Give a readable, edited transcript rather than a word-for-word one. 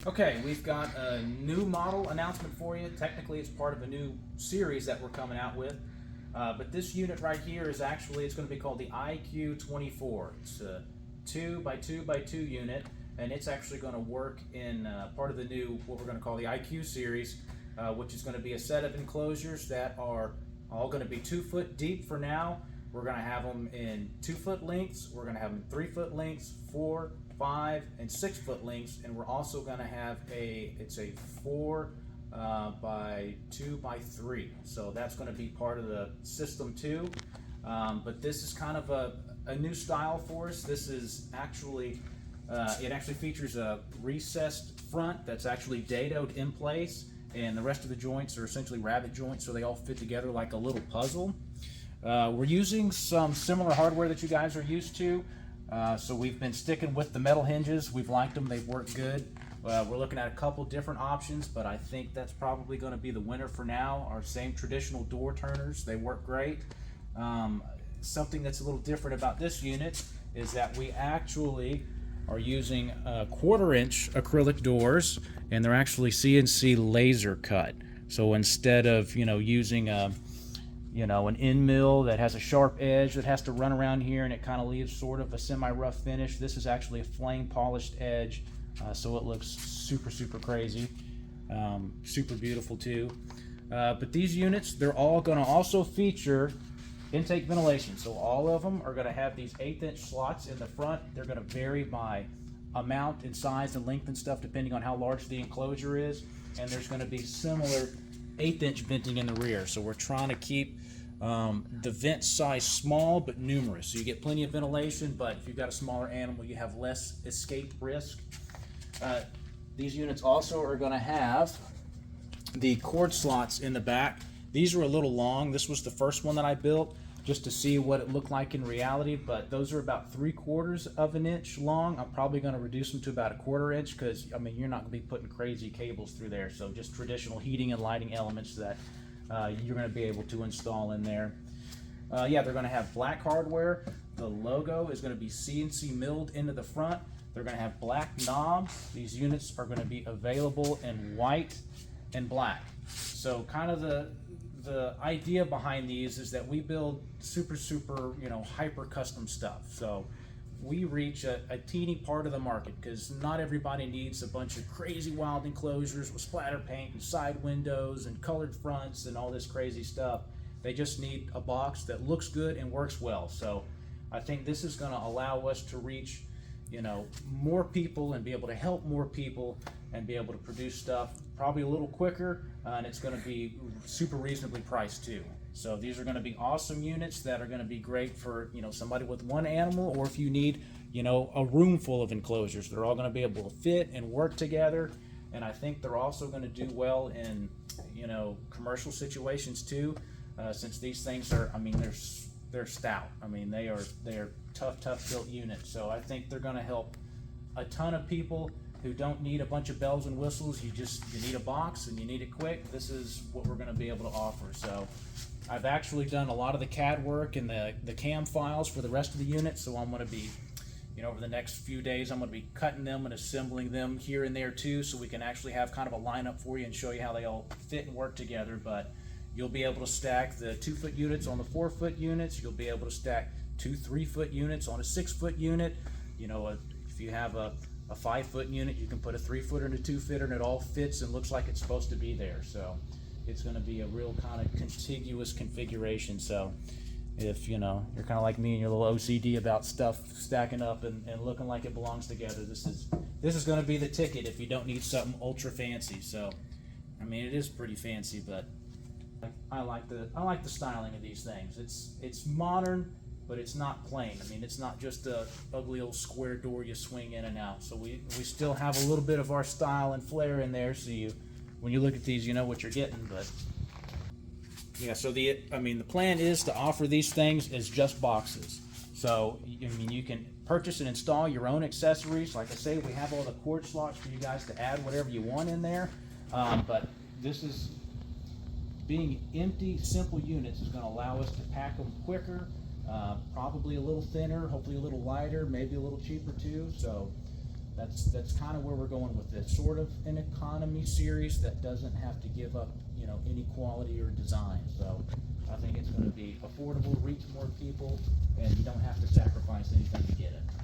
Okay, we've got a new model announcement for you. Technically, it's part of a new series that we're coming out with. But this unit right here is actually, it's going to be called the IQ24. It's a 2 by 2 by 2 unit, and it's actually going to work in part of the new, what we're going to call the IQ series, which is going to be a set of enclosures that are all going to be 2 foot deep for now. We're going to have them in 2 foot lengths. We're going to have them 3 foot lengths, 4, 5, and 6 foot lengths, and we're also going to have it's a 4 by 2 by 3. So that's going to be part of the system too. But this is kind of a new style for us. This is actually, it actually features a recessed front that's actually dadoed in place, and the rest of the joints are essentially rabbet joints, so they all fit together like a little puzzle. We're using some similar hardware that you guys are used to. So we've been sticking with the metal hinges. We've liked them, they've worked good. We're looking at a couple different options, but I think that's probably going to be the winner for now. Our same traditional door turners, they work great. Something that's a little different about this unit is that we actually are using 1/4 inch acrylic doors, and they're actually CNC laser cut. So instead of using an end mill that has a sharp edge that has to run around here and it kind of leaves sort of a semi-rough finish, this is actually a flame polished edge, so it looks super crazy, super beautiful too. But these units, they're all going to also feature intake ventilation, so all of them are going to have these 1/8 inch slots in the front. They're going to vary by amount and size and length and stuff depending on how large the enclosure is, and there's going to be similar 1/8 inch venting in the rear. So we're trying to keep the vent size small but numerous, so you get plenty of ventilation, but if you've got a smaller animal you have less escape risk. These units also are going to have the cord slots in the back. These are a little long. This was the first one that I built just to see what it looked like in reality, but those are about 3/4 of an inch long. I'm probably going to reduce them to about 1/4 inch because you're not going to be putting crazy cables through there, so just traditional heating and lighting elements that you're going to be able to install in there. Yeah, they're going to have black hardware. The logo is going to be CNC milled into the front. They're going to have black knobs. These units are going to be available in white and black. So kind of the idea behind these is that we build super hyper custom stuff. So we reach a teeny part of the market because not everybody needs a bunch of crazy wild enclosures with splatter paint and side windows and colored fronts and all this crazy stuff. They just need a box that looks good and works well. So I think this is going to allow us to reach more people and be able to help more people and be able to produce stuff probably a little quicker, and it's going to be super reasonably priced too. So these are going to be awesome units that are going to be great for somebody with one animal, or if you need a room full of enclosures. They're all going to be able to fit and work together, and I think they're also going to do well in commercial situations too, since these things are, they're stout. They are tough built units. So I think they're going to help a ton of people who don't need a bunch of bells and whistles. You need a box and you need it quick. This is what we're going to be able to offer. So I've actually done a lot of the CAD work and the CAM files for the rest of the unit. So I'm going to be, over the next few days, I'm going to be cutting them and assembling them here and there too, so we can actually have kind of a lineup for you and show you how they all fit and work together. But you'll be able to stack the 2-foot units on the 4-foot units. You'll be able to stack 2 3-foot units on a 6-foot unit. If you have a 5-foot unit, you can put a 3-footer and a 2-footer, and it all fits and looks like it's supposed to be there. So it's going to be a real kind of contiguous configuration. So if you're kind of like me and you're a little OCD about stuff stacking up and looking like it belongs together, this is going to be the ticket if you don't need something ultra fancy. So it is pretty fancy, but I like the styling of these things. It's modern, but it's not plain. It's not just a ugly old square door you swing in and out. So we still have a little bit of our style and flair in there, so when you look at these, you know what you're getting. But yeah, so the plan is to offer these things as just boxes. So you can purchase and install your own accessories. Like I say, we have all the cord slots for you guys to add whatever you want in there. But this is being empty, simple units is going to allow us to pack them quicker, probably a little thinner, hopefully a little lighter, maybe a little cheaper too. So that's kind of where we're going with this. Sort of an economy series that doesn't have to give up, you know, any quality or design. So I think it's going to be affordable, reach more people, and you don't have to sacrifice anything to get it.